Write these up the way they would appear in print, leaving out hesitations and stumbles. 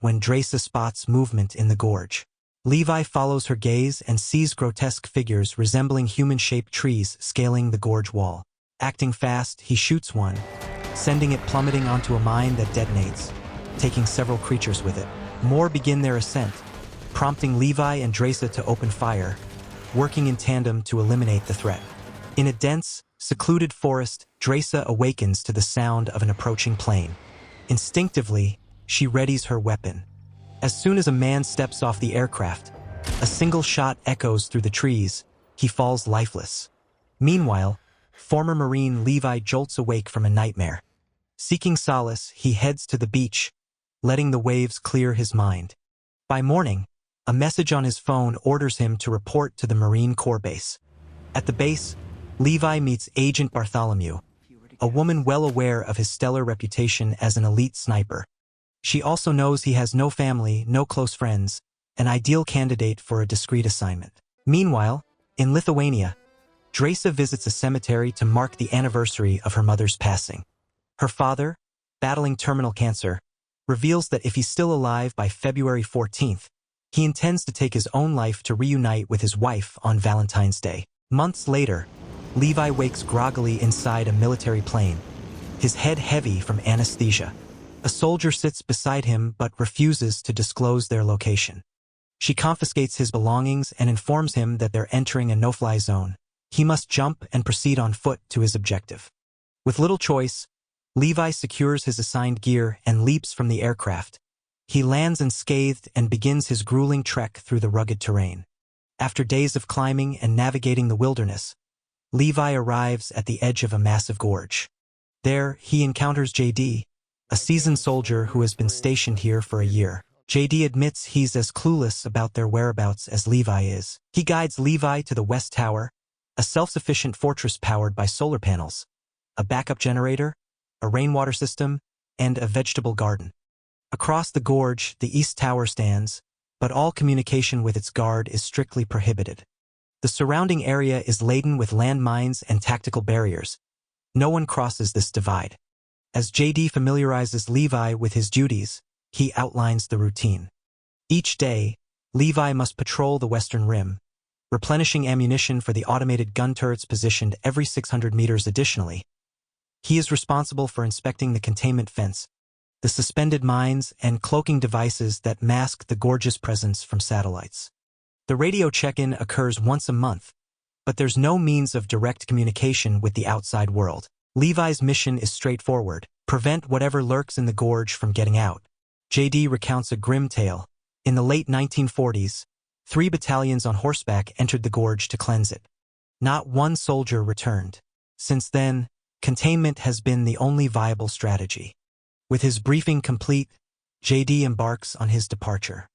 when Dresa spots movement in the gorge. Levi follows her gaze and sees grotesque figures resembling human-shaped trees scaling the gorge wall. Acting fast, he shoots one, sending it plummeting onto a mine that detonates, taking several creatures with it. More begin their ascent, prompting Levi and Dresa to open fire, working in tandem to eliminate the threat. In a dense, secluded forest, Dresa awakens to the sound of an approaching plane. Instinctively, she readies her weapon. As soon as a man steps off the aircraft, a single shot echoes through the trees. He falls lifeless. Meanwhile, former Marine Levi jolts awake from a nightmare. Seeking solace, he heads to the beach, letting the waves clear his mind. By morning, a message on his phone orders him to report to the Marine Corps base. At the base, Levi meets Agent Bartholomew, a woman well aware of his stellar reputation as an elite sniper. She also knows he has no family, no close friends, an ideal candidate for a discreet assignment. Meanwhile, in Lithuania, Dresa visits a cemetery to mark the anniversary of her mother's passing. Her father, battling terminal cancer, reveals that if he's still alive by February 14th, he intends to take his own life to reunite with his wife on Valentine's Day. Months later, Levi wakes groggily inside a military plane, his head heavy from anesthesia. A soldier sits beside him but refuses to disclose their location. She confiscates his belongings and informs him that they're entering a no-fly zone. He must jump and proceed on foot to his objective. With little choice, Levi secures his assigned gear and leaps from the aircraft. He lands unscathed and begins his grueling trek through the rugged terrain. After days of climbing and navigating the wilderness, Levi arrives at the edge of a massive gorge. There, he encounters JD, a seasoned soldier who has been stationed here for a year. JD admits he's as clueless about their whereabouts as Levi is. He guides Levi to the West Tower, a self-sufficient fortress powered by solar panels, a backup generator, a rainwater system, and a vegetable garden. Across the gorge, the East Tower stands, but all communication with its guard is strictly prohibited. The surrounding area is laden with landmines and tactical barriers. No one crosses this divide. As JD familiarizes Levi with his duties, he outlines the routine. Each day, Levi must patrol the western rim, replenishing ammunition for the automated gun turrets positioned every 600 meters additionally. He is responsible for inspecting the containment fence, the suspended mines, and cloaking devices that mask the gorge's presence from satellites. The radio check-in occurs once a month, but there's no means of direct communication with the outside world. Levi's mission is straightforward: prevent whatever lurks in the gorge from getting out. JD recounts a grim tale. In the late 1940s, 3 battalions on horseback entered the gorge to cleanse it. Not one soldier returned. Since then, containment has been the only viable strategy. With his briefing complete, JD embarks on his departure.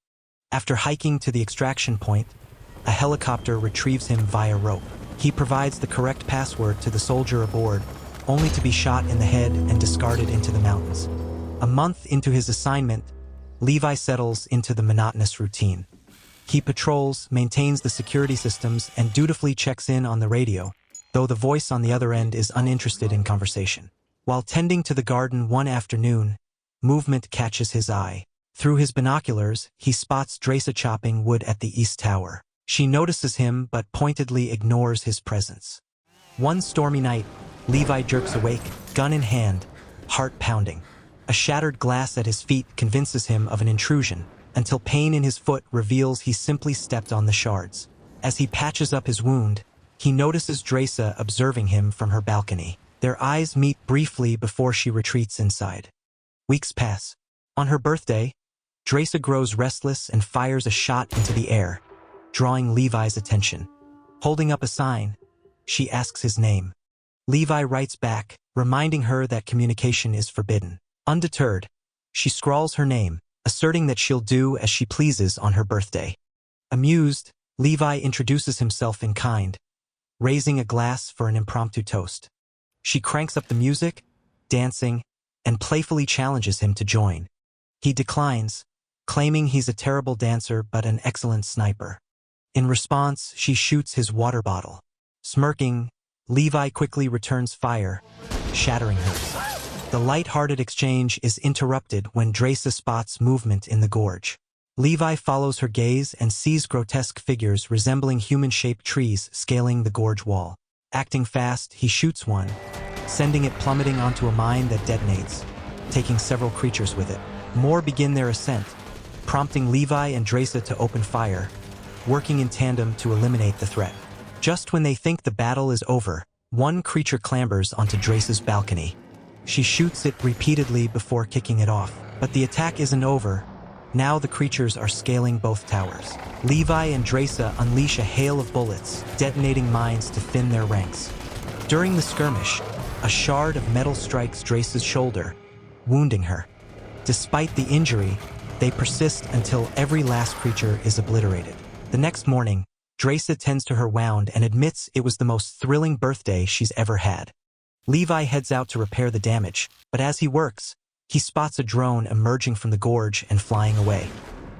After hiking to the extraction point, a helicopter retrieves him via rope. He provides the correct password to the soldier aboard, only to be shot in the head and discarded into the mountains. A month into his assignment, Levi settles into the monotonous routine. He patrols, maintains the security systems, and dutifully checks in on the radio, though the voice on the other end is uninterested in conversation. While tending to the garden one afternoon, movement catches his eye. Through his binoculars, he spots Dresa chopping wood at the East Tower. She notices him but pointedly ignores his presence. One stormy night, Levi jerks awake, gun in hand, heart pounding. A shattered glass at his feet convinces him of an intrusion, until pain in his foot reveals he simply stepped on the shards. As he patches up his wound, he notices Dresa observing him from her balcony. Their eyes meet briefly before she retreats inside. Weeks pass. On her birthday, Dresa grows restless and fires a shot into the air, drawing Levi's attention. Holding up a sign, she asks his name. Levi writes back, reminding her that communication is forbidden. Undeterred, she scrawls her name, asserting that she'll do as she pleases on her birthday. Amused, Levi introduces himself in kind, raising a glass for an impromptu toast. She cranks up the music, dancing, and playfully challenges him to join. He declines, claiming he's a terrible dancer but an excellent sniper. In response, she shoots his water bottle. Smirking, Levi quickly returns fire, shattering hers. The light-hearted exchange is interrupted when Dresa spots movement in the gorge. Levi follows her gaze and sees grotesque figures resembling human-shaped trees scaling the gorge wall. Acting fast, he shoots one, sending it plummeting onto a mine that detonates, taking several creatures with it. More begin their ascent, prompting Levi and Dresa to open fire, working in tandem to eliminate the threat. Just when they think the battle is over, one creature clambers onto Dresa's balcony. She shoots it repeatedly before kicking it off. But the attack isn't over. Now the creatures are scaling both towers. Levi and Dresa unleash a hail of bullets, detonating mines to thin their ranks. During the skirmish, a shard of metal strikes Dresa's shoulder, wounding her. Despite the injury, they persist until every last creature is obliterated. The next morning, Dresa tends to her wound and admits it was the most thrilling birthday she's ever had. Levi heads out to repair the damage, but as he works, he spots a drone emerging from the gorge and flying away.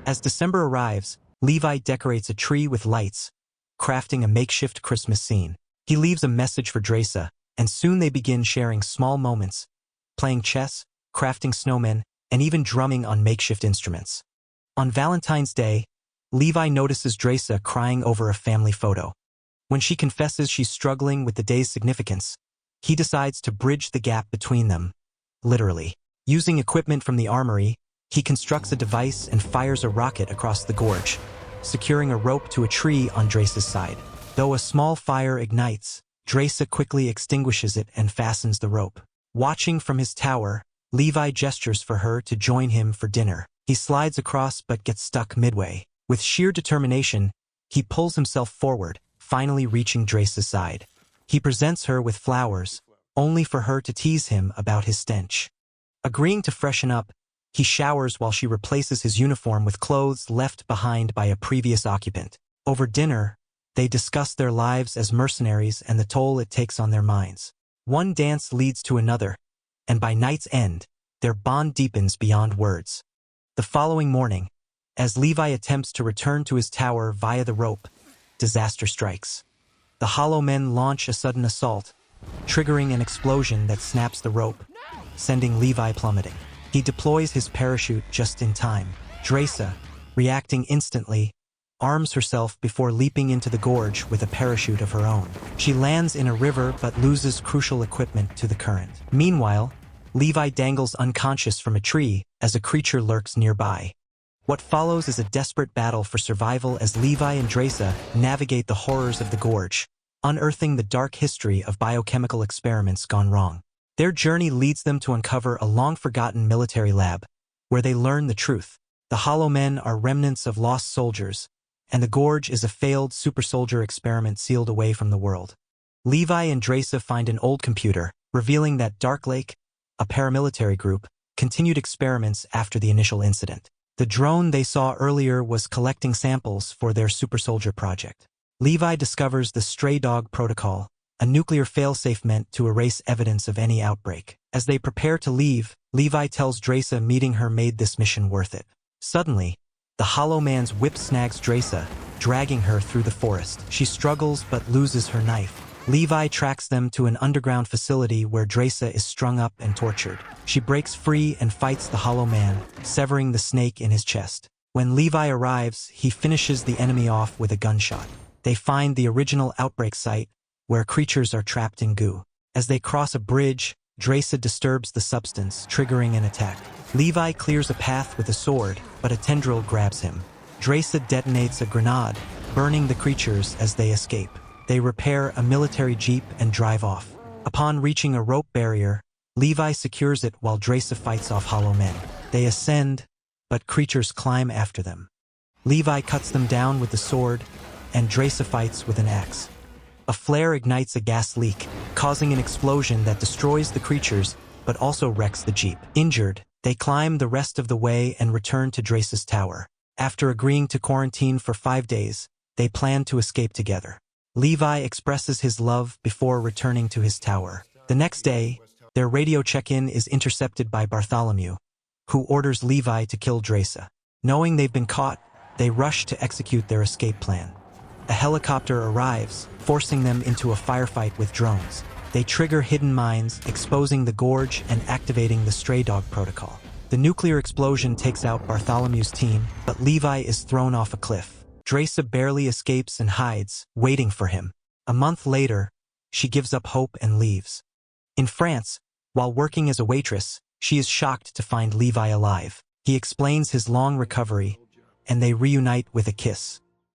As December arrives, Levi decorates a tree with lights, crafting a makeshift Christmas scene. He leaves a message for Dresa, and soon they begin sharing small moments, playing chess, crafting snowmen, and even drumming on makeshift instruments. On Valentine's Day, Levi notices Dresa crying over a family photo. When she confesses she's struggling with the day's significance, he decides to bridge the gap between them, literally. Using equipment from the armory, he constructs a device and fires a rocket across the gorge, securing a rope to a tree on Dresa's side. Though a small fire ignites, Dresa quickly extinguishes it and fastens the rope. Watching from his tower, Levi gestures for her to join him for dinner. He slides across but gets stuck midway. With sheer determination, he pulls himself forward, finally reaching Dresa's side. He presents her with flowers, only for her to tease him about his stench. Agreeing to freshen up, he showers while she replaces his uniform with clothes left behind by a previous occupant. Over dinner, they discuss their lives as mercenaries and the toll it takes on their minds. One dance leads to another, and by night's end, their bond deepens beyond words. The following morning, as Levi attempts to return to his tower via the rope, disaster strikes. The Hollow Men launch a sudden assault, triggering an explosion that snaps the rope, sending Levi plummeting. He deploys his parachute just in time. Dresa, reacting instantly, arms herself before leaping into the gorge with a parachute of her own. She lands in a river but loses crucial equipment to the current. Meanwhile, Levi dangles unconscious from a tree as a creature lurks nearby. What follows is a desperate battle for survival as Levi and Dresa navigate the horrors of the gorge, unearthing the dark history of biochemical experiments gone wrong. Their journey leads them to uncover a long-forgotten military lab, where they learn the truth. The Hollow Men are remnants of lost soldiers, and the gorge is a failed super-soldier experiment sealed away from the world. Levi and Dresa find an old computer, revealing that Dark Lake, a paramilitary group, continued experiments after the initial incident. The drone they saw earlier was collecting samples for their super-soldier project. Levi discovers the Stray Dog Protocol, a nuclear failsafe meant to erase evidence of any outbreak. As they prepare to leave, Levi tells Dresa meeting her made this mission worth it. Suddenly, the Hollow Man's whip snags Dresa, dragging her through the forest. She struggles but loses her knife. Levi tracks them to an underground facility where Dresa is strung up and tortured. She breaks free and fights the Hollow Man, severing the snake in his chest. When Levi arrives, he finishes the enemy off with a gunshot. They find the original outbreak site, where creatures are trapped in goo. As they cross a bridge, Dresa disturbs the substance, triggering an attack. Levi clears a path with a sword, but a tendril grabs him. Dresa detonates a grenade, burning the creatures as they escape. They repair a military jeep and drive off. Upon reaching a rope barrier, Levi secures it while Dresa fights off Hollow Men. They ascend, but creatures climb after them. Levi cuts them down with the sword, and Dresa fights with an axe. A flare ignites a gas leak, causing an explosion that destroys the creatures, but also wrecks the jeep. Injured, they climb the rest of the way and return to Dresa's tower. After agreeing to quarantine for 5 days, they plan to escape together. Levi expresses his love before returning to his tower. The next day, their radio check-in is intercepted by Bartholomew, who orders Levi to kill Dresa. Knowing they've been caught, they rush to execute their escape plan. A helicopter arrives, forcing them into a firefight with drones. They trigger hidden mines, exposing the gorge and activating the stray dog protocol. The nuclear explosion takes out Bartholomew's team, but Levi is thrown off a cliff. Dresa barely escapes and hides, waiting for him. A month later, she gives up hope and leaves. In France, while working as a waitress, she is shocked to find Levi alive. He explains his long recovery, and they reunite with a kiss.